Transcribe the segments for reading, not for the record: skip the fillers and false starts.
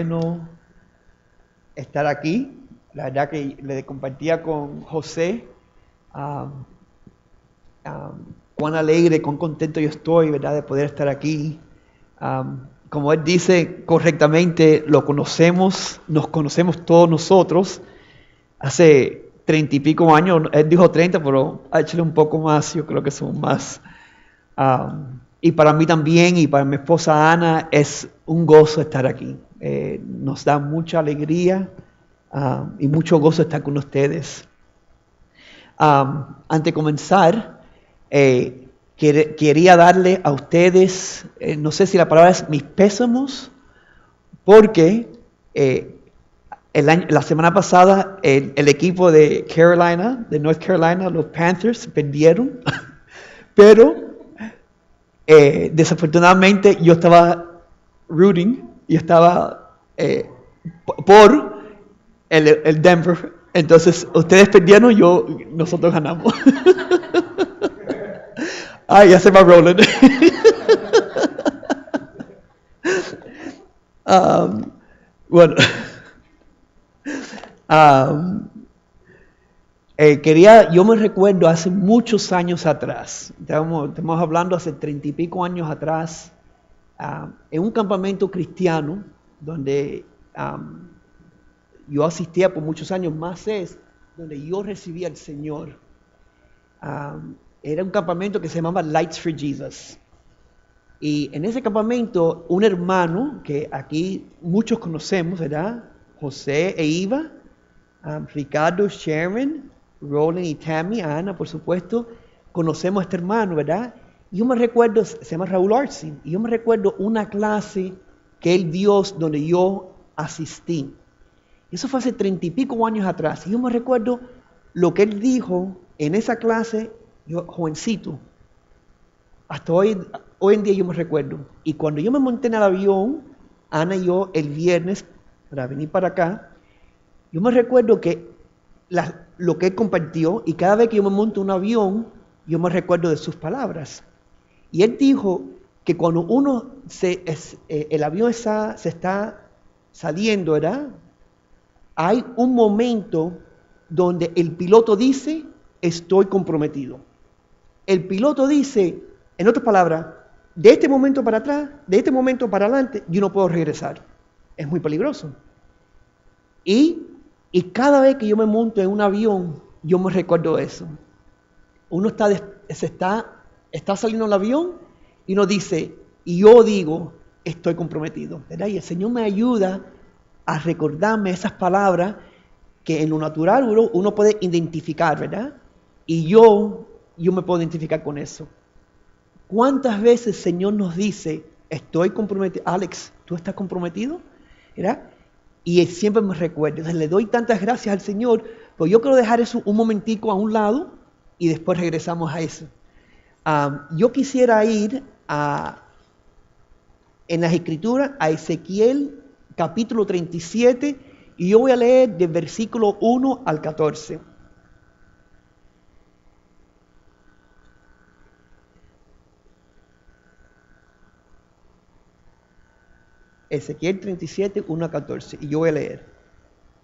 bueno estar aquí. La verdad que le compartía con José cuán alegre, cuán contento yo estoy, ¿verdad?, de poder estar aquí. Como él dice correctamente, nos conocemos todos nosotros. Hace 30 y pico años, él dijo 30, pero échale un poco más, yo creo que son más. Y para mí también, y para mi esposa Ana, es un gozo estar aquí. Nos da mucha alegría y mucho gozo estar con ustedes. Antes de comenzar, quería darle a ustedes, no sé si la palabra es mis pésamos, porque la semana pasada el equipo de Carolina, de North Carolina, los Panthers, perdieron, pero desafortunadamente yo estaba rooting, yo estaba por el Denver. Entonces, ustedes perdieron, nosotros ganamos. Ay, ya se va rolling. Bueno, yo me recuerdo hace muchos años atrás, estamos hablando hace 30 y pico años atrás, en un campamento cristiano donde yo asistía por muchos años, más es donde yo recibí al Señor. Era un campamento que se llamaba Lights for Jesus. Y en ese campamento, un hermano que aquí muchos conocemos, ¿verdad? José e Iva, Ricardo, Sharon, Roland y Tammy, Ana, por supuesto, conocemos a este hermano, ¿verdad? Y yo me recuerdo, se llama Raúl Arce, y yo me recuerdo una clase que él dio donde yo asistí. Eso fue hace 30 y pico años atrás. Y yo me recuerdo lo que él dijo en esa clase, yo jovencito. Hasta hoy en día yo me recuerdo. Y cuando yo me monté en el avión, Ana y yo, el viernes, para venir para acá, yo me recuerdo que lo que él compartió, y cada vez que yo me monto en un avión, yo me recuerdo de sus palabras. Y él dijo que cuando el avión se está saliendo, ¿verdad?, hay un momento donde el piloto dice, estoy comprometido. El piloto dice, en otras palabras, de este momento para atrás, de este momento para adelante, yo no puedo regresar. Es muy peligroso. Y cada vez que yo me monto en un avión, yo me recuerdo eso. Uno está saliendo del avión y uno dice, y yo digo, estoy comprometido, ¿verdad? Y el Señor me ayuda a recordarme esas palabras que en lo natural uno puede identificar, ¿verdad? Y yo me puedo identificar con eso. ¿Cuántas veces el Señor nos dice, estoy comprometido? Alex, ¿tú estás comprometido? ¿Verdad? Y Él siempre me recuerda. Entonces le doy tantas gracias al Señor, pero yo quiero dejar eso un momentico a un lado y después regresamos a eso. Yo quisiera ir en las Escrituras a Ezequiel capítulo 37, y yo voy a leer del versículo 1 al 14. Ezequiel 37, 1 a 14, y yo voy a leer.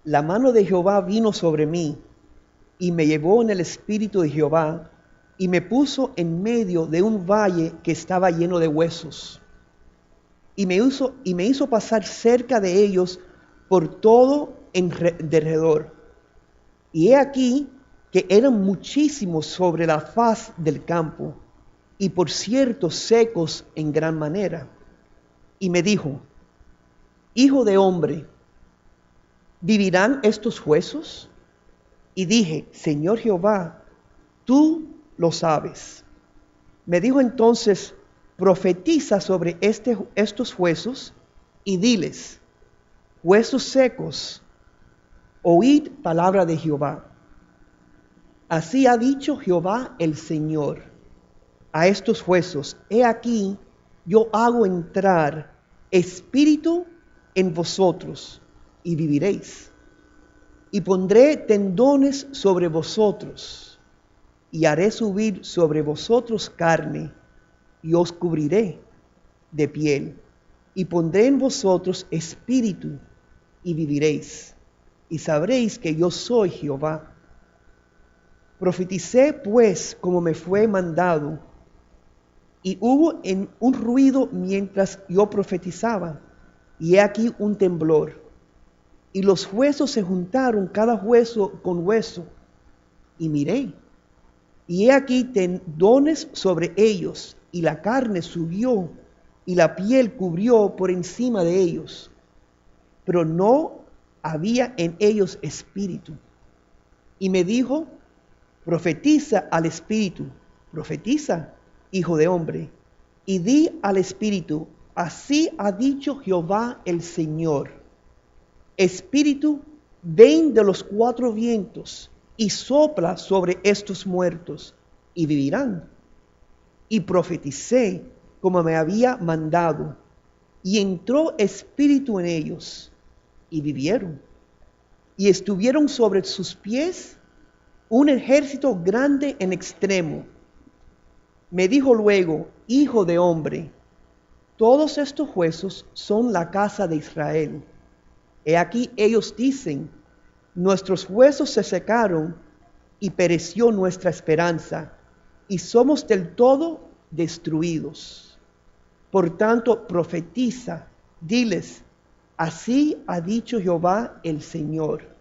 La mano de Jehová vino sobre mí, y me llevó en el espíritu de Jehová, y me puso en medio de un valle que estaba lleno de huesos. Y me hizo pasar cerca de ellos por todo derredor. Y he aquí que eran muchísimos sobre la faz del campo, y por cierto secos en gran manera. Y me dijo, hijo de hombre, ¿vivirán estos huesos? Y dije, Señor Jehová, tú lo sabes. Me dijo entonces, profetiza sobre estos huesos y diles, huesos secos, oíd palabra de Jehová. Así ha dicho Jehová el Señor a estos huesos, he aquí, yo hago entrar espíritu en vosotros y viviréis. Y pondré tendones sobre vosotros y haré subir sobre vosotros carne y os cubriré de piel. y pondré en vosotros espíritu, y viviréis, y sabréis que yo soy Jehová. Profeticé pues como me fue mandado, y hubo un ruido mientras yo profetizaba, y he aquí un temblor, y los huesos se juntaron cada hueso con hueso, y miré, y he aquí tendones sobre ellos, y la carne subió, y la piel cubrió por encima de ellos, pero no había en ellos espíritu. Y me dijo, profetiza al espíritu, profetiza, hijo de hombre, y di al espíritu, así ha dicho Jehová el Señor. Espíritu, ven de los cuatro vientos y sopla sobre estos muertos, y vivirán. Y profeticé como me había mandado, y entró espíritu en ellos, y vivieron. Y estuvieron sobre sus pies un ejército grande en extremo. Me dijo luego, hijo de hombre, todos estos huesos son la casa de Israel. He aquí ellos dicen, nuestros huesos se secaron y pereció nuestra esperanza, y somos del todo destruidos. Por tanto, profetiza, diles, así ha dicho Jehová el Señor.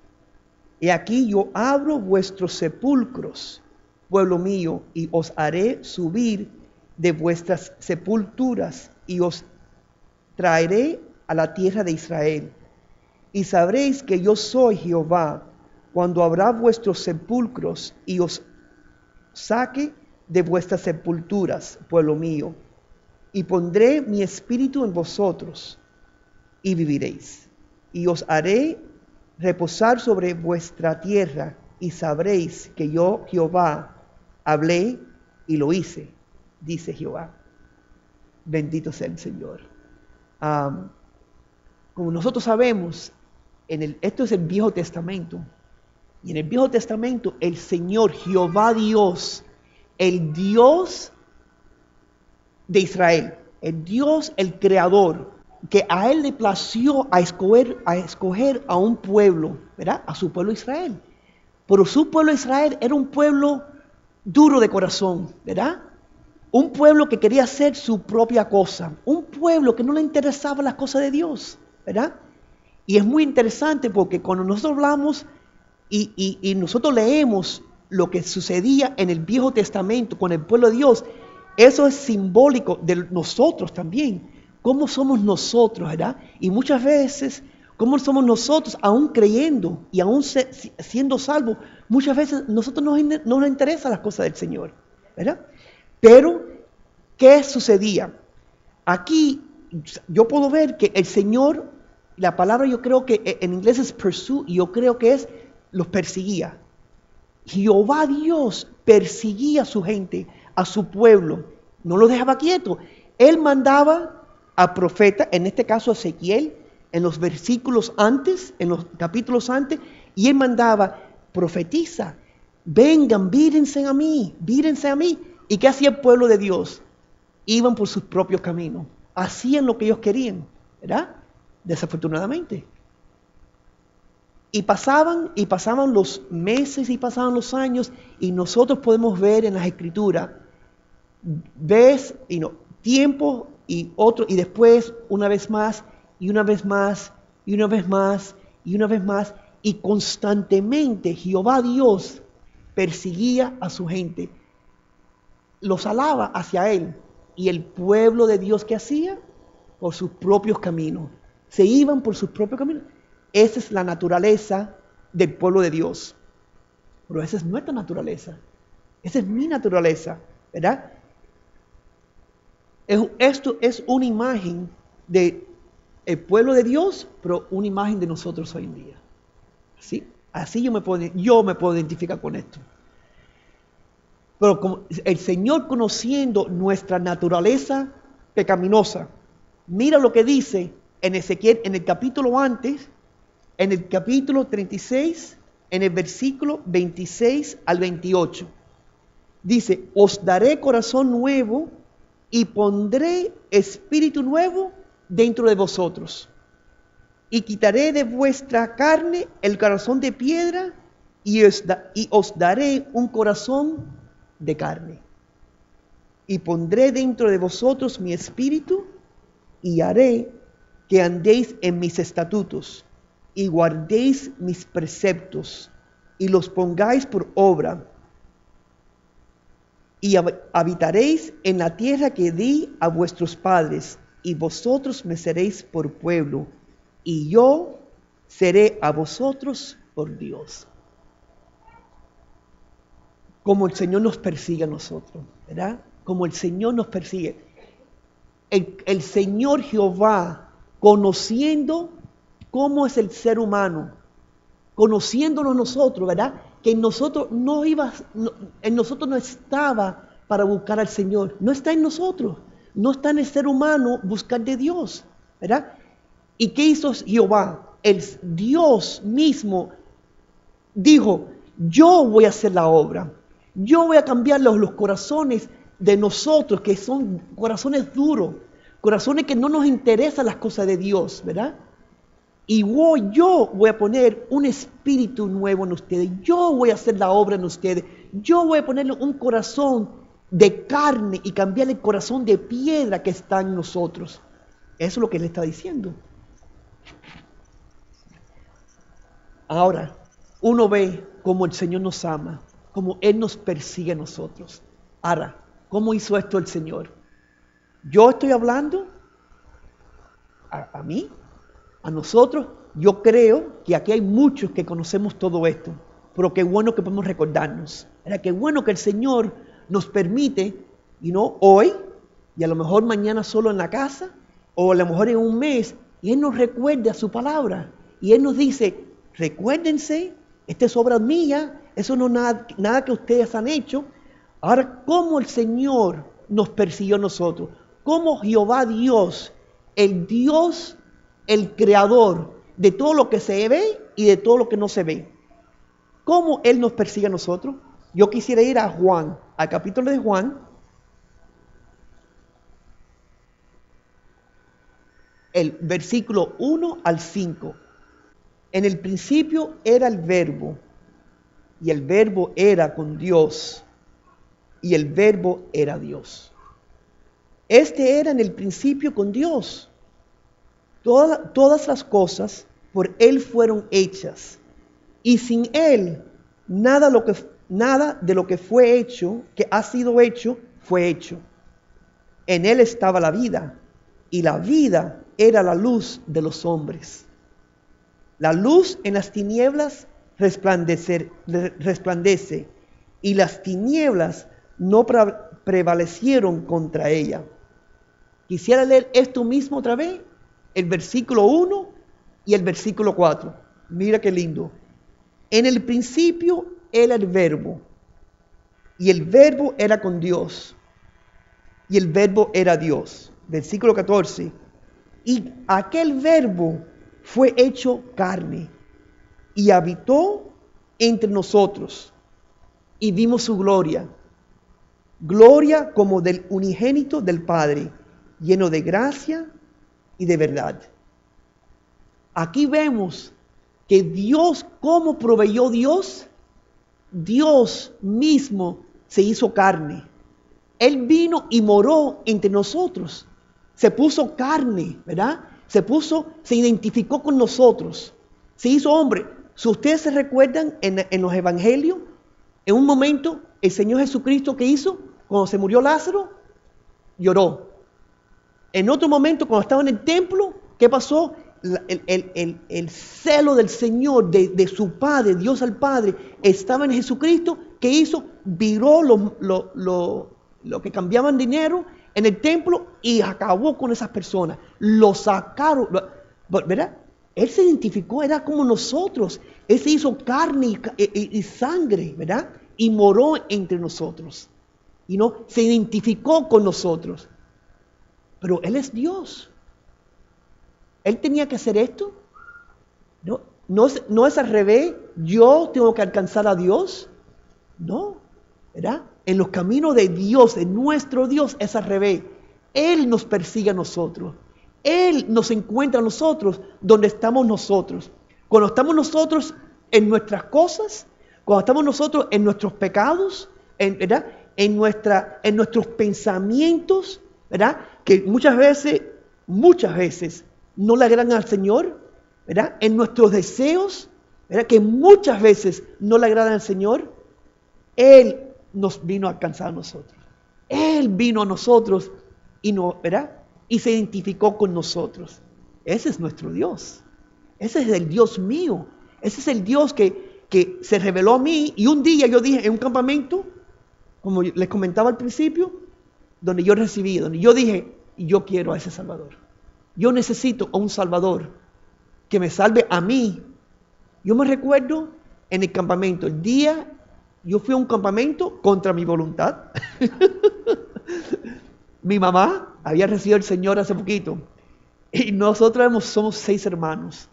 He aquí yo abro vuestros sepulcros, pueblo mío, y os haré subir de vuestras sepulturas, y os traeré a la tierra de Israel. Y sabréis que yo soy Jehová, cuando abra vuestros sepulcros, y os saque de vuestras sepulturas, pueblo mío, y pondré mi espíritu en vosotros, y viviréis. Y os haré reposar sobre vuestra tierra, y sabréis que yo, Jehová, hablé y lo hice, dice Jehová. Bendito sea el Señor. Como nosotros sabemos, esto es el Viejo Testamento. Y en el Viejo Testamento, el Señor, Jehová Dios, el Dios de Israel, el Dios, el Creador, que a Él le plació a escoger a un pueblo, ¿verdad? A su pueblo Israel. Pero su pueblo Israel era un pueblo duro de corazón, ¿verdad? Un pueblo que quería hacer su propia cosa, un pueblo que no le interesaban las cosas de Dios, ¿verdad? Y es muy interesante porque cuando nosotros hablamos y nosotros leemos lo que sucedía en el Viejo Testamento con el pueblo de Dios, eso es simbólico de nosotros también. ¿Cómo somos nosotros, verdad? Y muchas veces, ¿cómo somos nosotros aún creyendo y aún siendo salvos? Muchas veces nosotros no nos interesan las cosas del Señor, ¿verdad? Pero, ¿qué sucedía? Aquí yo puedo ver que el Señor, la palabra yo creo que en inglés es pursue, y yo creo que es los perseguía. Jehová Dios perseguía a su gente, a su pueblo, no lo dejaba quieto. Él mandaba a profeta, en este caso a Ezequiel, en los versículos antes, en los capítulos antes, y él mandaba, profetiza, vengan, vírense a mí. ¿Y qué hacía el pueblo de Dios? Iban por sus propios caminos, hacían lo que ellos querían, ¿verdad? Desafortunadamente. Y pasaban los meses y pasaban los años, y nosotros podemos ver en las Escrituras, tiempo y otro, y después una vez más, y una vez más, y una vez más, y una vez más, y constantemente Jehová Dios perseguía a su gente, los alaba hacia Él, y el pueblo de Dios, ¿qué hacía? Por sus propios caminos, se iban por sus propios caminos. Esa es la naturaleza del pueblo de Dios, pero esa es nuestra naturaleza, esa es mi naturaleza, ¿verdad? Esto es una imagen del pueblo de Dios, pero una imagen de nosotros hoy en día. ¿Sí? Así yo me puedo identificar con esto. Pero como el Señor, conociendo nuestra naturaleza pecaminosa, mira lo que dice en Ezequiel, en el capítulo antes, en el capítulo 36, en el versículo 26 al 28. Dice, os daré corazón nuevo y pondré espíritu nuevo dentro de vosotros. Y quitaré de vuestra carne el corazón de piedra y os daré un corazón de carne. Y pondré dentro de vosotros mi espíritu y haré que andéis en mis estatutos y guardéis mis preceptos y los pongáis por obra. Y habitaréis en la tierra que di a vuestros padres, y vosotros me seréis por pueblo, y yo seré a vosotros por Dios. Como el Señor nos persigue a nosotros, ¿verdad? Como el Señor nos persigue. El Señor Jehová, conociendo cómo es el ser humano, conociéndonos nosotros, ¿verdad? Que en nosotros en nosotros no estaba para buscar al Señor, no está en nosotros, no está en el ser humano buscar de Dios, ¿verdad? ¿Y qué hizo Jehová? El Dios mismo dijo, yo voy a hacer la obra, yo voy a cambiar los corazones de nosotros, que son corazones duros, corazones que no nos interesan las cosas de Dios, ¿verdad? Y yo voy a poner un espíritu nuevo en ustedes. Yo voy a hacer la obra en ustedes. Yo voy a ponerle un corazón de carne y cambiar el corazón de piedra que está en nosotros. Eso es lo que él está diciendo. Ahora, uno ve cómo el Señor nos ama, cómo Él nos persigue a nosotros. Ahora, ¿cómo hizo esto el Señor? Yo estoy hablando a mí, a nosotros. Yo creo que aquí hay muchos que conocemos todo esto, pero qué bueno que podemos recordarnos. Qué bueno que el Señor nos permite, hoy, y a lo mejor mañana solo en la casa, o a lo mejor en un mes, y Él nos recuerda su palabra. Y Él nos dice, recuérdense, esta es obra mía, eso no es nada que ustedes han hecho. Ahora, ¿cómo el Señor nos persiguió a nosotros? ¿Cómo Jehová Dios, el creador de todo lo que se ve y de todo lo que no se ve, cómo Él nos persigue a nosotros? Yo quisiera ir a Juan, al capítulo de Juan, el versículo 1 al 5. En el principio era el Verbo, y el Verbo era con Dios, y el Verbo era Dios. Este era en el principio con Dios. Todas las cosas por Él fueron hechas, y sin Él nada de lo que fue hecho, que ha sido hecho, fue hecho. En Él estaba la vida, y la vida era la luz de los hombres. La luz en las tinieblas resplandece, y las tinieblas no prevalecieron contra ella. Quisiera leer esto mismo otra vez, el versículo 1 y el versículo 4. Mira qué lindo. En el principio era el Verbo, y el Verbo era con Dios, y el Verbo era Dios. Versículo 14. Y aquel Verbo fue hecho carne y habitó entre nosotros, y vimos su gloria, gloria como del unigénito del Padre, lleno de gracia y de verdad. Aquí vemos que Dios, ¿cómo proveyó Dios? Dios mismo se hizo carne. Él vino y moró entre nosotros. Se puso carne, ¿verdad? Se identificó con nosotros. Se hizo hombre. Si ustedes se recuerdan en los evangelios, en un momento el Señor Jesucristo, ¿qué hizo? Cuando se murió Lázaro, lloró. En otro momento, cuando estaba en el templo, ¿qué pasó? El celo del Señor, de su Padre, Dios al Padre, estaba en Jesucristo. ¿Qué hizo? Viró lo que cambiaban dinero en el templo y acabó con esas personas. Lo sacaron, ¿verdad? Él se identificó, era como nosotros. Él se hizo carne y sangre, ¿verdad? Y moró entre nosotros. Se identificó con nosotros. Pero Él es Dios. Él tenía que hacer esto. No es al revés. Yo tengo que alcanzar a Dios. No, ¿verdad? En los caminos de Dios, de nuestro Dios, es al revés. Él nos persigue a nosotros. Él nos encuentra a nosotros donde estamos nosotros. Cuando estamos nosotros en nuestras cosas, cuando estamos nosotros en nuestros pecados, ¿verdad? En nuestros pensamientos, ¿verdad? Que muchas veces no le agradan al Señor, ¿verdad? En nuestros deseos, ¿verdad? Que muchas veces no le agradan al Señor. Él nos vino a alcanzar a nosotros. Él vino a nosotros ¿verdad? Y se identificó con nosotros. Ese es nuestro Dios. Ese es el Dios mío. Ese es el Dios que se reveló a mí. Y un día yo dije en un campamento, como les comentaba al principio, donde yo dije, yo quiero a ese Salvador. Yo necesito a un Salvador que me salve a mí. Yo me recuerdo en el campamento, yo fui a un campamento contra mi voluntad. Mi mamá había recibido al Señor hace poquito. Y nosotros somos 6 hermanos.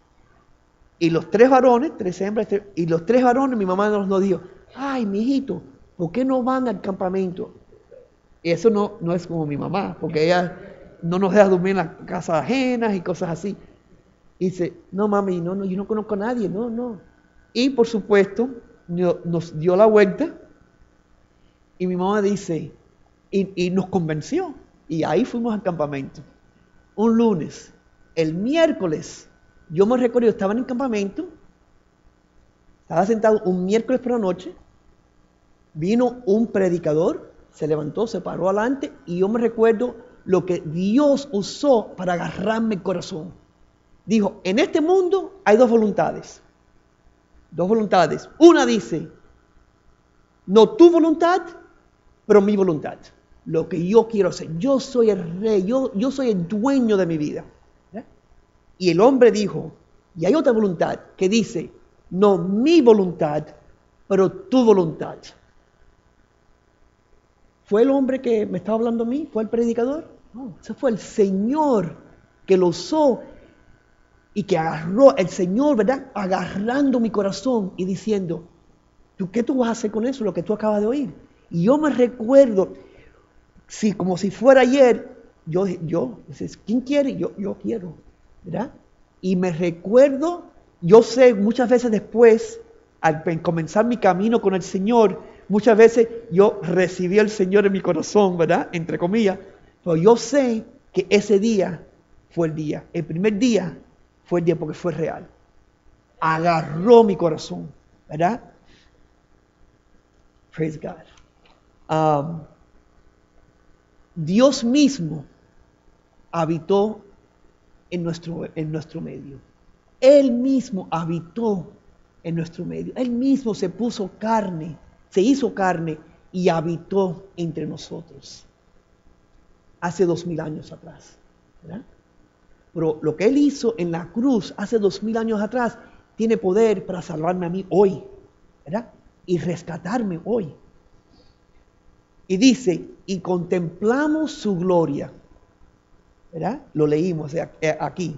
Y los 3 varones, 3 hembras, y los 3 varones, mi mamá nos dijo, ay, mijito, ¿por qué no van al campamento? Y eso no es como mi mamá, porque ella no nos deja dormir en las casas ajenas y cosas así. Y dice, no mami, no, yo no conozco a nadie, no. Y por supuesto, nos dio la vuelta y mi mamá dice, y nos convenció. Y ahí fuimos al campamento. Un lunes. El miércoles, yo me recuerdo, yo estaba en el campamento, estaba sentado un miércoles por la noche, vino un predicador, se levantó, se paró adelante, y yo me recuerdo lo que Dios usó para agarrarme el corazón. Dijo, en este mundo hay 2 voluntades. 2 voluntades. Una dice, no tu voluntad, pero mi voluntad. Lo que yo quiero hacer. Yo soy el rey, yo soy el dueño de mi vida. ¿Eh? Y el hombre dijo, y hay otra voluntad que dice, no mi voluntad, pero tu voluntad. ¿Fue el hombre que me estaba hablando a mí? ¿Fue el predicador? No, ese fue el Señor que lo usó y que agarró, el Señor, ¿verdad? Agarrando mi corazón y diciendo, ¿qué tú vas a hacer con eso? Lo que tú acabas de oír. Y yo me recuerdo, sí, como si fuera ayer, yo, ¿quién quiere? Yo quiero, ¿verdad? Y me recuerdo, yo sé, muchas veces después, al comenzar mi camino con el Señor, muchas veces yo recibí al Señor en mi corazón, ¿verdad? Entre comillas, pero yo sé que ese día fue el día. El primer día fue el día porque fue real. Agarró mi corazón, ¿verdad? Praise God. Dios mismo habitó en nuestro medio. Él mismo habitó en nuestro medio. Él mismo se hizo carne y habitó entre nosotros. Hace 2000 años atrás, ¿verdad? Pero lo que Él hizo en la cruz hace 2000 años atrás tiene poder para salvarme a mí hoy, ¿verdad? Y rescatarme hoy. Y dice, y contemplamos su gloria, ¿verdad? Lo leímos aquí.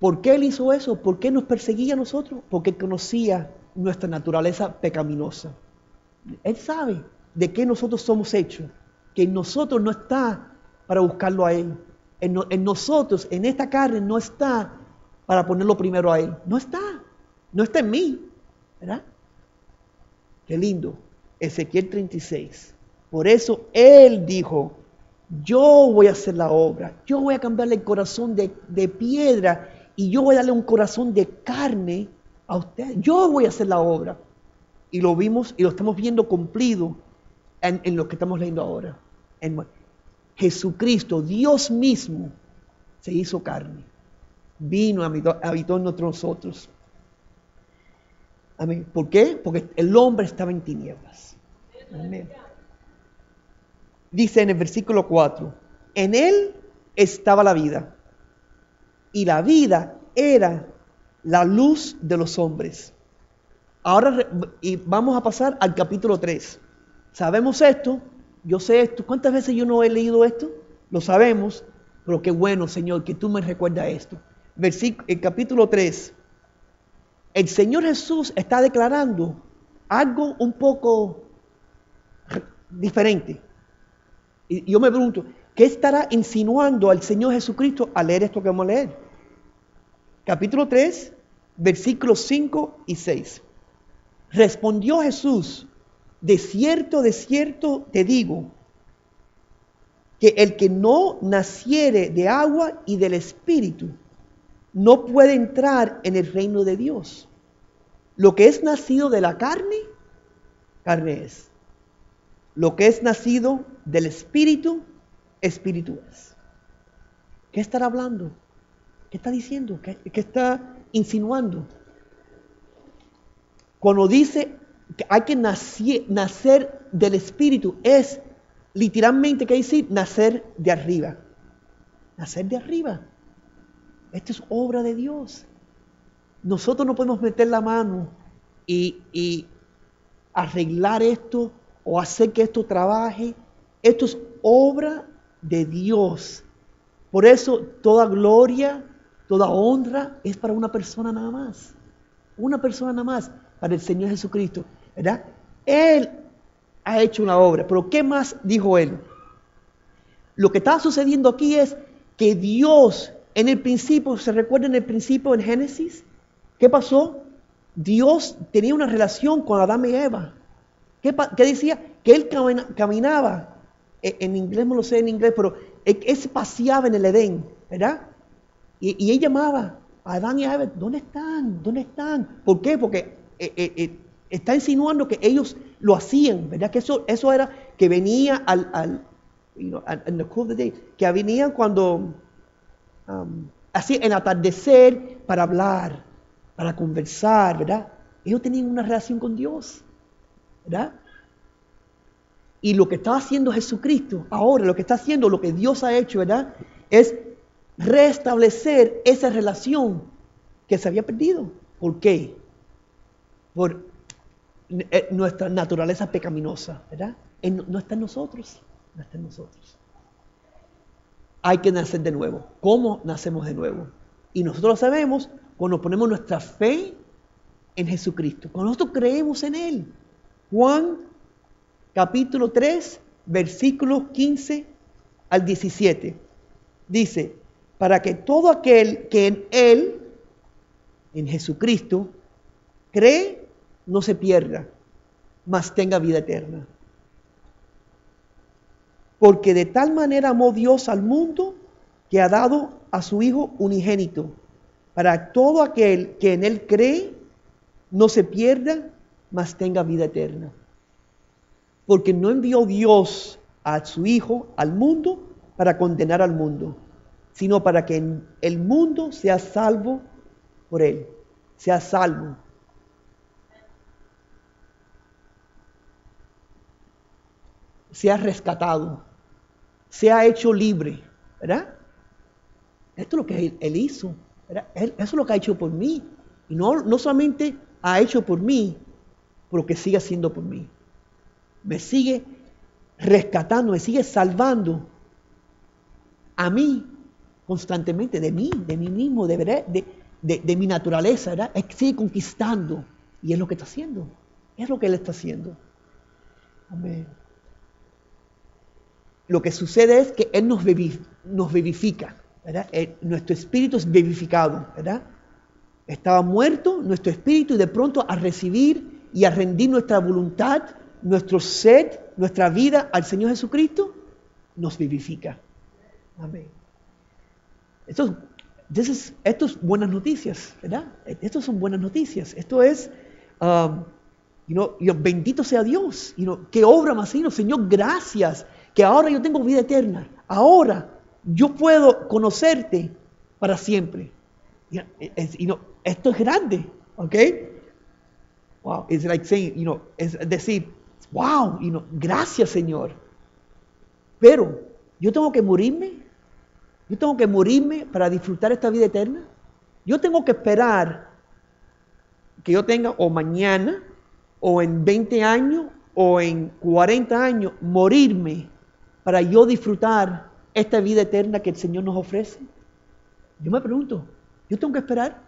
¿Por qué Él hizo eso? ¿Por qué nos perseguía a nosotros? Porque conocía nuestra naturaleza pecaminosa. Él sabe de qué nosotros somos hechos, que en nosotros no está para buscarlo a Él. En nosotros, en esta carne, no está para ponerlo primero a Él. No está en mí, ¿verdad? Qué lindo. Ezequiel 36. Por eso Él dijo, yo voy a hacer la obra, yo voy a cambiarle el corazón de piedra y yo voy a darle un corazón de carne a usted. Yo voy a hacer la obra. Y lo vimos y lo estamos viendo cumplido en lo que estamos leyendo ahora. Jesucristo, Dios mismo, se hizo carne. Vino, habitó entre nosotros. Amén. ¿Por qué? Porque el hombre estaba en tinieblas. Amén. Dice en el versículo 4, en Él estaba la vida, y la vida era la luz de los hombres. Ahora vamos a pasar al capítulo 3. Sabemos esto, yo sé esto. ¿Cuántas veces yo no he leído esto? Lo sabemos, pero qué bueno, Señor, que tú me recuerdas esto. El capítulo 3. El Señor Jesús está declarando algo un poco diferente. Y yo me pregunto, ¿Qué estará insinuando al Señor Jesucristo al leer esto que vamos a leer? Capítulo 3, versículos 5 y 6. Respondió Jesús: de cierto te digo, que el que no naciere de agua y del Espíritu no puede entrar en el reino de Dios. Lo que es nacido de la carne, carne es. Lo que es nacido del Espíritu, Espíritu es. ¿Qué estará hablando? ¿Qué está diciendo? ¿Qué está insinuando? Cuando dice que hay que nacer del Espíritu, es literalmente, ¿qué decir? Nacer de arriba. Nacer de arriba. Esto es obra de Dios. Nosotros no podemos meter la mano y arreglar esto o hacer que esto trabaje. Esto es obra de Dios. Por eso toda gloria, toda honra es para una persona nada más. Una persona nada más, para el Señor Jesucristo, ¿verdad? Él ha hecho una obra, pero ¿qué más dijo Él? Lo que está sucediendo aquí es que Dios, en el principio, ¿se recuerda en el principio en Génesis? ¿Qué pasó? Dios tenía una relación con Adán y Eva. ¿Qué decía? Que Él caminaba, en inglés no lo sé en inglés, pero Él se paseaba en el Edén, ¿verdad? Y Él llamaba a Adán y a Eva: ¿dónde están? ¿Dónde están? ¿Por qué? Porque está insinuando que ellos lo hacían, ¿verdad? Que eso era que venía en the cool of the day, que venían cuando así en atardecer para hablar, para conversar, ¿verdad? Ellos tenían una relación con Dios, ¿verdad? Y lo que está haciendo Jesucristo ahora, lo que está haciendo, lo que Dios ha hecho, ¿verdad? Es restablecer esa relación que se había perdido. ¿Por qué? Por nuestra naturaleza pecaminosa, ¿verdad? No está en nosotros, no está en nosotros. Hay que nacer de nuevo. ¿Cómo nacemos de nuevo? Y nosotros lo sabemos cuando ponemos nuestra fe en Jesucristo, cuando nosotros creemos en Él. Juan capítulo 3, versículos 15 al 17. Dice: para que todo aquel que en Él, en Jesucristo, cree, no se pierda, mas tenga vida eterna. Porque de tal manera amó Dios al mundo, que ha dado a su Hijo unigénito, para todo aquel que en Él cree, no se pierda, mas tenga vida eterna. Porque no envió Dios a su Hijo al mundo para condenar al mundo, sino para que el mundo sea salvo por Él, sea salvo. Sea rescatado, sea hecho libre, ¿verdad? Esto es lo que Él hizo, ¿verdad? Eso es lo que ha hecho por mí. Y no solamente ha hecho por mí, pero que sigue haciendo por mí. Me sigue rescatando, me sigue salvando a mí constantemente, de mí mismo, de mi naturaleza, ¿verdad? Él sigue conquistando, y es lo que está haciendo, es lo que Él está haciendo. Amén. Lo que sucede es que Él nos vivifica, ¿verdad? Nuestro espíritu es vivificado, ¿verdad? Estaba muerto nuestro espíritu, y de pronto a recibir y a rendir nuestra voluntad, nuestro ser, nuestra vida al Señor Jesucristo, nos vivifica. Amén. Esto es buenas noticias, ¿verdad? Estas son buenas noticias. Esto es, bendito sea Dios. Qué obra más, Señor, gracias, que ahora yo tengo vida eterna. Ahora yo puedo conocerte para siempre. Esto es grande, ¿ok? Wow, it's like saying, es decir, wow, gracias, Señor. Pero yo tengo que morirme. Yo tengo que morirme para disfrutar esta vida eterna. Yo tengo que esperar que yo tenga o mañana, o en 20 años, o en 40 años, morirme para yo disfrutar esta vida eterna que el Señor nos ofrece. Yo me pregunto, ¿yo tengo que esperar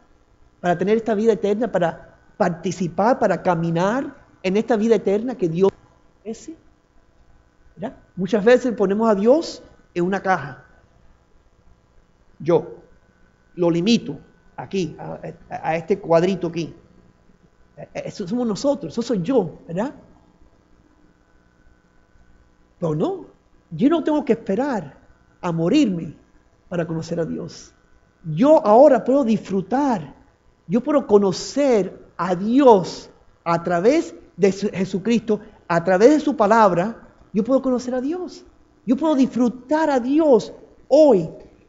para tener esta vida eterna, para participar, para caminar en esta vida eterna que Dios ofrece? ¿Verdad? Muchas veces ponemos a Dios en una caja. Yo lo limito aquí, a este cuadrito aquí. Eso somos nosotros, eso soy yo, ¿verdad? Pero no, yo no tengo que esperar a morirme para conocer a Dios. Yo ahora puedo disfrutar, yo puedo conocer a Dios a través de Jesucristo, a través de su palabra, yo puedo conocer a Dios. Yo puedo disfrutar a Dios hoy.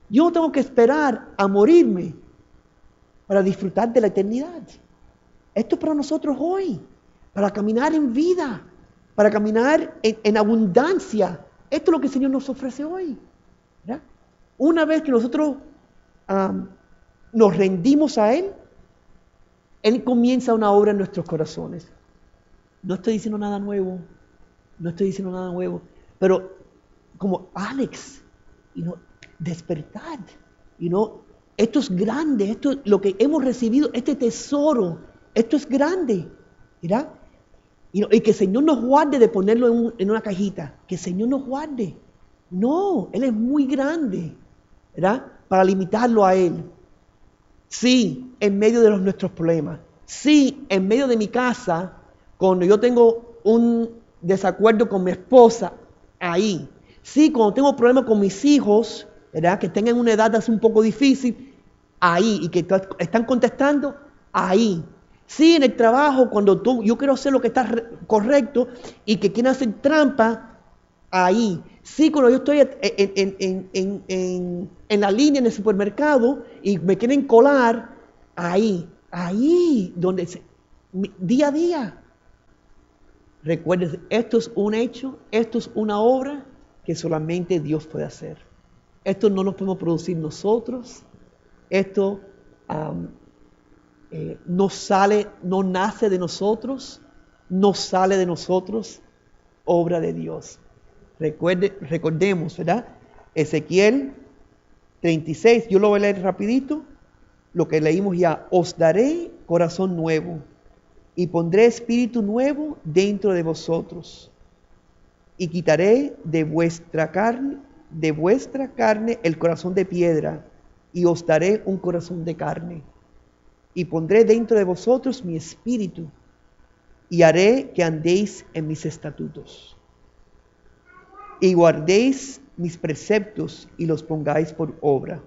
Yo no tengo que esperar a morirme para disfrutar de la eternidad. Esto es para nosotros hoy, para caminar en vida, para caminar en abundancia. Esto es lo que el Señor nos ofrece hoy, ¿verdad? Una vez que nosotros nos rendimos a Él, Él comienza una obra en nuestros corazones. No estoy diciendo nada nuevo, pero como Alex, despertar, esto es grande, esto es lo que hemos recibido, este tesoro, esto es grande, ¿verdad? Y que el Señor nos guarde de ponerlo en una cajita, que el Señor nos guarde. No, Él es muy grande, ¿verdad? Para limitarlo a Él. Sí, en medio de nuestros problemas. Sí, en medio de mi casa, cuando yo tengo un desacuerdo con mi esposa, ahí. Sí, cuando tengo problemas con mis hijos, ¿verdad? Que tengan una edad así un poco difícil, ahí. Y que están contestando, ahí. Sí, en el trabajo, cuando yo quiero hacer lo que está correcto y que quieren hacer trampa, ahí. Sí, cuando yo estoy en la línea en el supermercado y me quieren colar, ahí, donde día a día. Recuerden, esto es un hecho, esto es una obra que solamente Dios puede hacer. Esto no lo podemos producir nosotros, esto no nace de nosotros, no sale de nosotros, obra de Dios. Recordemos, ¿verdad? Ezequiel 36, yo lo voy a leer rapidito, lo que leímos ya. Os daré corazón nuevo y pondré espíritu nuevo dentro de vosotros y quitaré de vuestra carne el corazón de piedra y os daré un corazón de carne y pondré dentro de vosotros mi espíritu y haré que andéis en mis estatutos y guardéis mis preceptos y los pongáis por obra.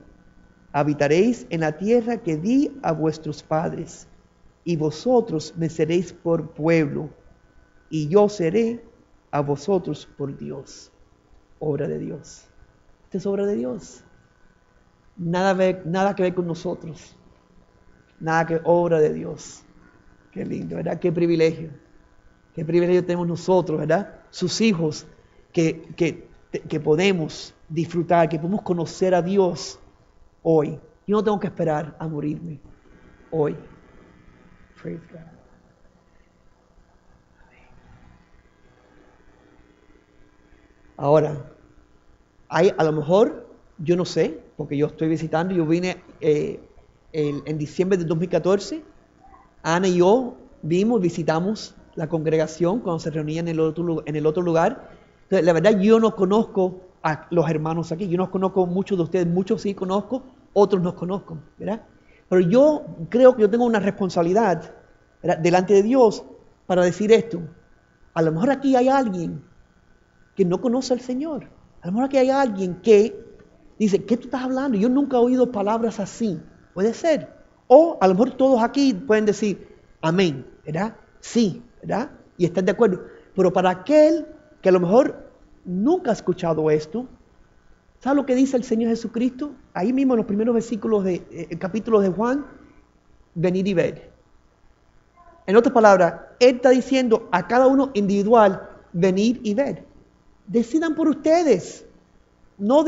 Habitaréis en la tierra que di a vuestros padres, y vosotros me seréis por pueblo, y yo seré a vosotros por Dios. Obra de Dios. Esta es obra de Dios. Nada que ver con nosotros. Nada que obra de Dios. Qué lindo, ¿verdad? Qué privilegio. Qué privilegio tenemos nosotros, ¿verdad? Sus hijos, que podemos disfrutar, que podemos conocer a Dios hoy. Yo no tengo que esperar a morirme hoy. Praise God. Ahora, a lo mejor, yo no sé, porque yo estoy visitando, yo vine en diciembre de 2014, Ana y yo visitamos la congregación cuando se reunían en el otro lugar. Entonces, la verdad, yo no conozco a los hermanos aquí, yo no conozco muchos de ustedes, muchos sí conozco, otros no conozco, ¿verdad? Pero yo creo que yo tengo una responsabilidad, ¿verdad?, delante de Dios para decir esto. A lo mejor aquí hay alguien que no conoce al Señor. A lo mejor aquí hay alguien que dice, ¿qué tú estás hablando? Yo nunca he oído palabras así. Puede ser. O a lo mejor todos aquí pueden decir, amén, ¿verdad? Sí, ¿verdad? Y están de acuerdo. Pero para aquel que a lo mejor nunca ha escuchado esto, ¿sabe lo que dice el Señor Jesucristo? Ahí mismo en los primeros versículos del capítulo de Juan, venid y ved. En otras palabras, Él está diciendo a cada uno individual, venid y ved. Decidan por ustedes. No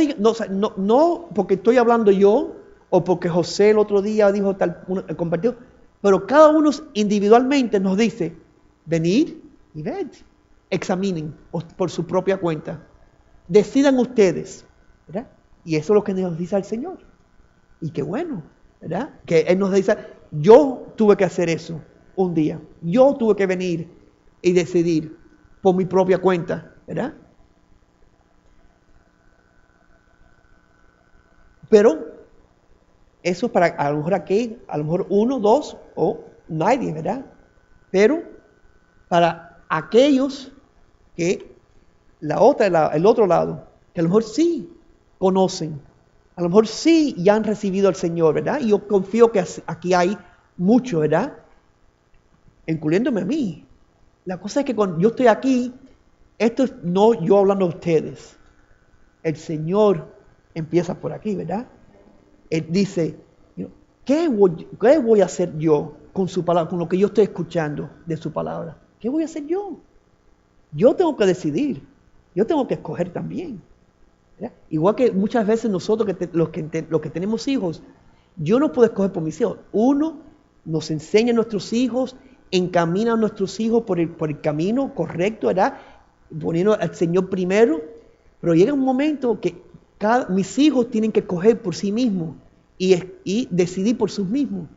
porque estoy hablando yo, o porque José el otro día dijo compartió, pero cada uno individualmente nos dice, venid y ved. Examinen por su propia cuenta. Decidan ustedes, ¿verdad? Y eso es lo que nos dice el Señor. Y qué bueno, ¿verdad? Que Él nos dice, yo tuve que hacer eso un día. Yo tuve que venir y decidir por mi propia cuenta, ¿verdad? Pero eso es para a lo mejor aquí, a lo mejor uno, dos o nadie, ¿verdad? Pero para aquellos que el otro lado, que a lo mejor sí conocen, a lo mejor sí ya han recibido al Señor, ¿verdad? Y yo confío que aquí hay mucho, ¿verdad? Incluyéndome a mí. La cosa es que cuando yo estoy aquí, esto es no yo hablando a ustedes. El Señor empieza por aquí, ¿verdad? Él dice, ¿qué voy a hacer yo con su palabra, con lo que yo estoy escuchando de su palabra? ¿Qué voy a hacer yo? Yo tengo que decidir. Yo tengo que escoger también. ¿Verdad? Igual que muchas veces nosotros, los que tenemos hijos, yo no puedo escoger por mis hijos. Uno nos enseña a nuestros hijos, encamina a nuestros hijos por el camino correcto, ¿verdad? Poniendo al Señor primero. Pero llega un momento que mis hijos tienen que escoger por sí mismos y decidir por sí mismos,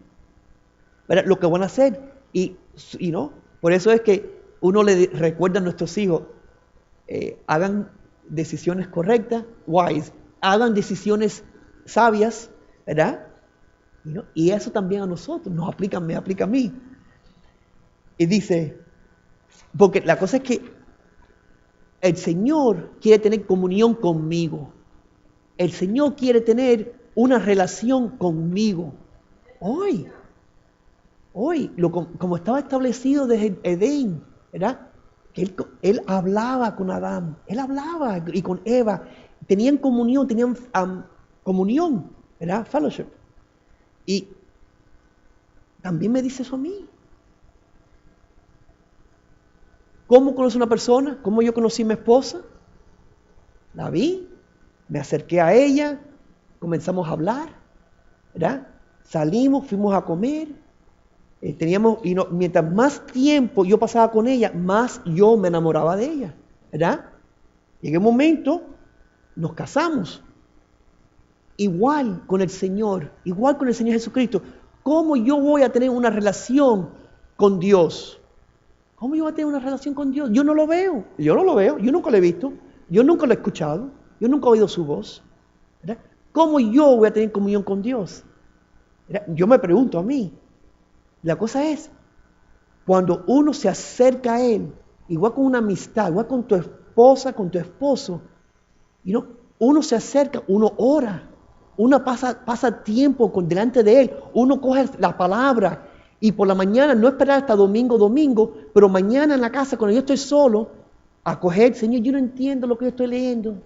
¿verdad? Lo que van a hacer. Y no, por eso es que uno le recuerda a nuestros hijos, hagan decisiones correctas, wise, hagan decisiones sabias, ¿verdad? Y eso también a nosotros, me aplica a mí. Y dice, porque la cosa es que el Señor quiere tener comunión conmigo. El Señor quiere tener una relación conmigo. Hoy, como estaba establecido desde Edén, ¿verdad? Que él hablaba con Adán, él hablaba y con Eva, tenían comunión, ¿verdad? Fellowship. Y también me dice eso a mí. ¿Cómo conoce una persona? ¿Cómo yo conocí a mi esposa? La vi, me acerqué a ella, comenzamos a hablar, ¿verdad? Salimos, fuimos a comer, mientras más tiempo yo pasaba con ella, más yo me enamoraba de ella, ¿verdad? Llegué un momento, nos casamos. Igual con el Señor Jesucristo. ¿Cómo yo voy a tener una relación con Dios? ¿Cómo yo voy a tener una relación con Dios? Yo no lo veo, yo nunca lo he visto, yo nunca lo he escuchado, yo nunca he oído su voz, ¿verdad? ¿Cómo yo voy a tener comunión con Dios? ¿Verdad? Yo me pregunto a mí, la cosa es, cuando uno se acerca a Él, igual con una amistad, igual con tu esposa, con tu esposo, uno se acerca, uno ora, uno pasa tiempo delante de Él, uno coge la palabra y por la mañana, no esperar hasta domingo, pero mañana en la casa, cuando yo estoy solo, a coger, Señor, yo no entiendo lo que yo estoy leyendo,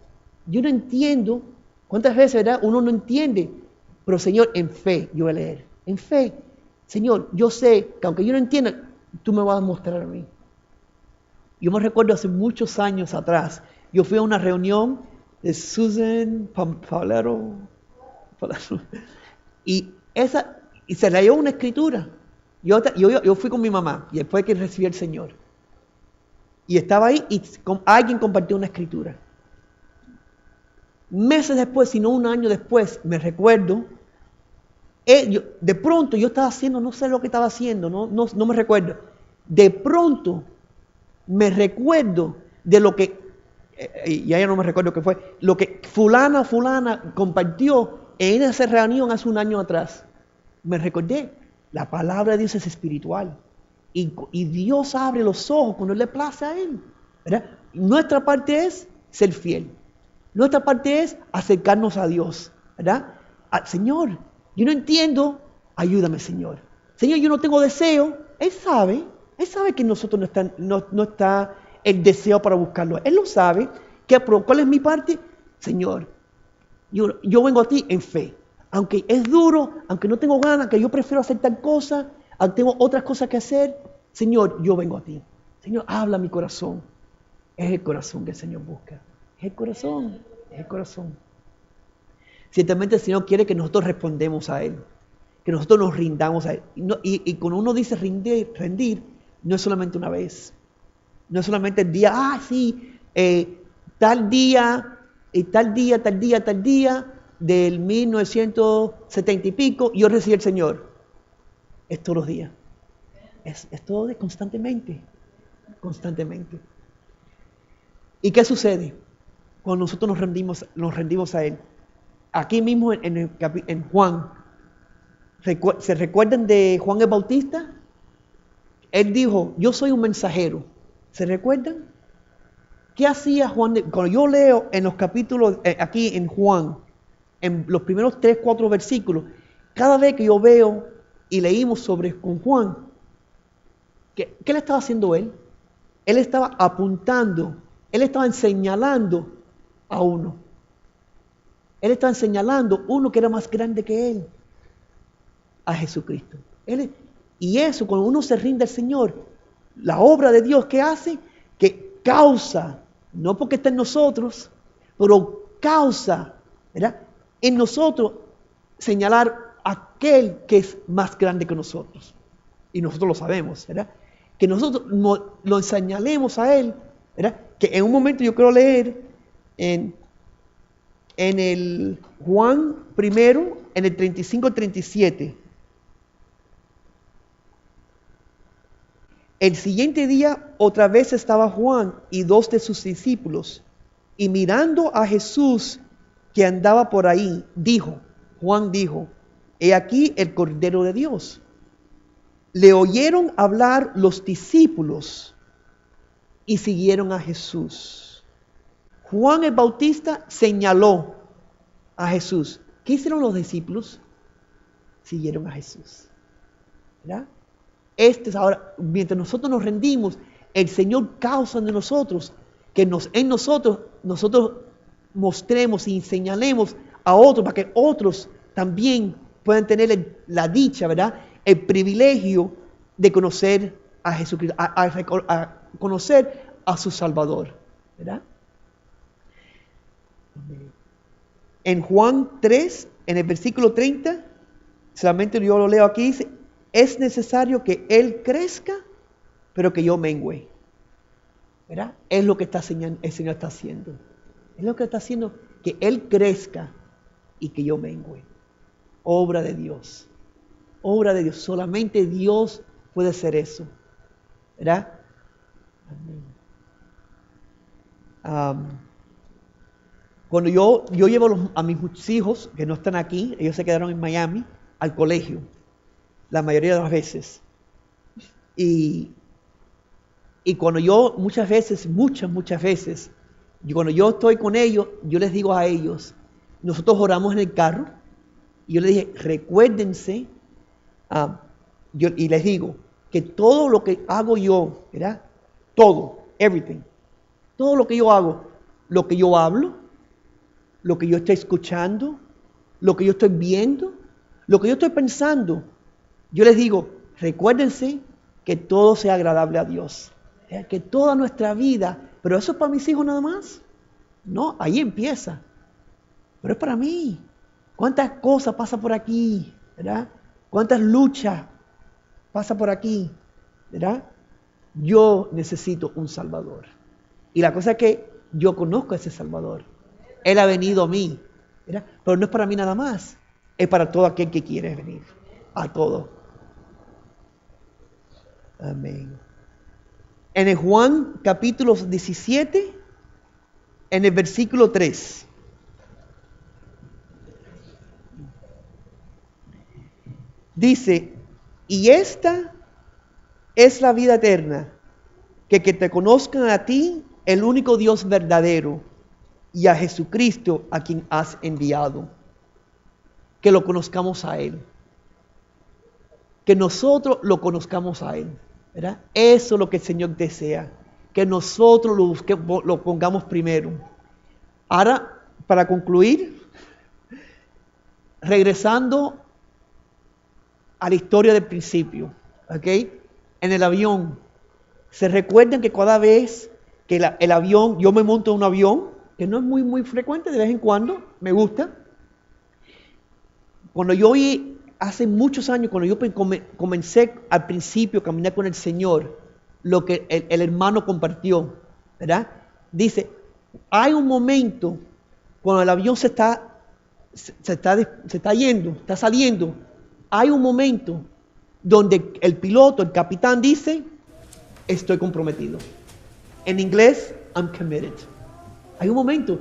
yo no entiendo, ¿cuántas veces, verdad? Uno no entiende, pero Señor, en fe, yo voy a leer, en fe, Señor, yo sé que aunque yo no entienda, tú me vas a mostrar a mí. Yo me recuerdo hace muchos años atrás, yo fui a una reunión de Susan Paulero, y se leyó una escritura. Yo fui con mi mamá, y después que recibí al Señor. Y estaba ahí, y alguien compartió una escritura. Meses después, si no un año después, me recuerdo, de pronto yo estaba haciendo, no sé lo que estaba haciendo, no me recuerdo. De pronto, me recuerdo de lo que, ya no me recuerdo qué fue, lo que fulana compartió en esa reunión hace un año atrás. Me recordé, la palabra de Dios es espiritual. Y Dios abre los ojos cuando le place a Él, ¿verdad? Nuestra parte es ser fiel. Nuestra parte es acercarnos a Dios, ¿verdad? Señor, yo no entiendo, ayúdame, Señor. Señor, yo no tengo deseo. Él sabe que en nosotros no está el deseo para buscarlo. Él lo sabe. ¿Cuál es mi parte? Señor, yo vengo a ti en fe. Aunque es duro, aunque no tengo ganas, que yo prefiero hacer tal cosa, aunque tengo otras cosas que hacer, Señor, yo vengo a ti. Señor, habla mi corazón. Es el corazón que el Señor busca. Es el corazón. Ciertamente el Señor quiere que nosotros respondemos a Él, que nosotros nos rindamos a Él. Y cuando uno dice rendir, no es solamente una vez. No es solamente el día, tal día, del 1970 y pico, yo recibí al Señor. Es todos los días. Es todo constantemente. ¿Y qué sucede cuando nosotros nos rendimos a Él? aquí mismo en Juan, ¿se recuerdan de Juan el Bautista? Él dijo, yo soy un mensajero. ¿Se recuerdan? ¿Qué hacía Juan? Cuando yo leo en los capítulos, aquí en Juan, en los primeros 3, 4 versículos, cada vez que yo veo y leímos con Juan, ¿qué le estaba haciendo él? Él estaba apuntando, él estaba señalando a uno. Él estaba señalando uno que era más grande que él, a Jesucristo. Y eso, cuando uno se rinde al Señor, la obra de Dios que hace, que causa, no porque está en nosotros, pero causa, ¿verdad?, en nosotros señalar a aquel que es más grande que nosotros. Y nosotros lo sabemos, ¿verdad? Que nosotros lo señalemos a Él, ¿verdad? Que en un momento yo quiero leer en el Juan primero, en el 35-37. El siguiente día otra vez estaba Juan y 2 de sus discípulos, y mirando a Jesús que andaba por ahí, Juan dijo, he aquí el Cordero de Dios. Le oyeron hablar los discípulos y siguieron a Jesús. Juan el Bautista señaló a Jesús. ¿Qué hicieron los discípulos? Siguieron a Jesús. ¿Verdad? Ahora, mientras nosotros nos rendimos, el Señor causa de nosotros que en nosotros mostremos y señalemos a otros para que otros también puedan tener la dicha, ¿verdad?, el privilegio de conocer a Jesucristo, a conocer a su Salvador, ¿verdad? En Juan 3, en el versículo 30, solamente yo lo leo aquí, dice, es necesario que Él crezca, pero que yo mengüe. ¿Verdad? Es lo que el Señor está haciendo. Es lo que está haciendo, que Él crezca y que yo mengüe. Obra de Dios. Obra de Dios. Solamente Dios puede hacer eso. ¿Verdad? Amén. Cuando yo llevo a mis hijos, que no están aquí, ellos se quedaron en Miami, al colegio, la mayoría de las veces. Y cuando yo, muchas veces, cuando yo estoy con ellos, yo les digo a ellos, nosotros oramos en el carro, y yo les dije, recuérdense, y les digo, que todo lo que hago yo, ¿verdad? Todo, everything, todo lo que yo hago, lo que yo hablo, lo que yo estoy escuchando, lo que yo estoy viendo, lo que yo estoy pensando, yo les digo, recuérdense que todo sea agradable a Dios. Que toda nuestra vida, pero eso es para mis hijos nada más. No, ahí empieza. Pero es para mí. ¿Cuántas cosas pasan por aquí? ¿Verdad? ¿Cuántas luchas pasan por aquí? ¿Verdad? Yo necesito un Salvador. Y la cosa es que yo conozco a ese Salvador. Él ha venido a mí. ¿Verdad? Pero no es para mí nada más. Es para todo aquel que quiere venir. A todo. Amén. En el Juan capítulo 17, en el versículo 3. Dice, y esta es la vida eterna, que te conozcan a ti, el único Dios verdadero, y a Jesucristo a quien has enviado. Que lo conozcamos a Él. Que nosotros lo conozcamos a Él. ¿Verdad? Eso es lo que el Señor desea, que nosotros lo pongamos primero. Ahora, para concluir, regresando a la historia del principio, ¿ok? En el avión, se recuerdan que cada vez que el avión, yo me monto en un avión, que no es muy frecuente, de vez en cuando, me gusta. Cuando yo hace muchos años, cuando yo comencé al principio a caminar con el Señor, lo que el hermano compartió, ¿verdad? Dice, hay un momento cuando el avión se está yendo, está saliendo, hay un momento donde el piloto, el capitán dice, estoy comprometido. En inglés, I'm committed. Hay un momento.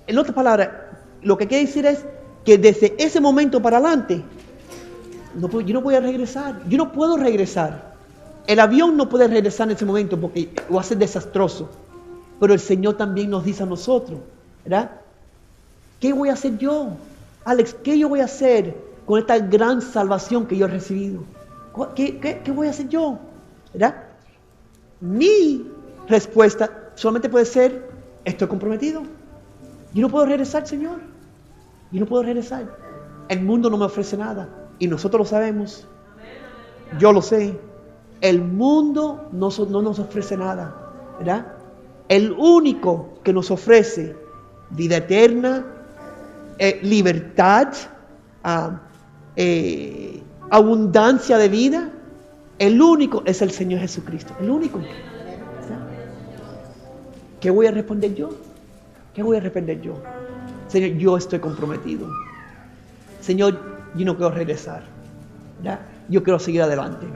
En otras palabras, Lo que quiere decir es que desde ese momento para adelante, yo no voy a regresar. Yo no puedo regresar. El avión no puede regresar en ese momento porque va a ser desastroso. Pero el Señor también nos dice a nosotros, ¿verdad? ¿Qué voy a hacer yo? Alex, ¿qué yo voy a hacer con esta gran salvación que yo he recibido? ¿Qué voy a hacer yo? ¿Verdad? Mi respuesta solamente puede ser, estoy comprometido. Yo no puedo regresar, Señor. Yo no puedo regresar. El mundo no me ofrece nada. Y nosotros lo sabemos. Yo lo sé. El mundo no nos ofrece nada. ¿Verdad? El único que nos ofrece vida eterna, libertad, abundancia de vida, el único es el Señor Jesucristo. El único. ¿Qué voy a responder yo? ¿Qué voy a responder yo? Señor, yo estoy comprometido. Señor, yo no quiero regresar, ¿verdad? Yo quiero seguir adelante.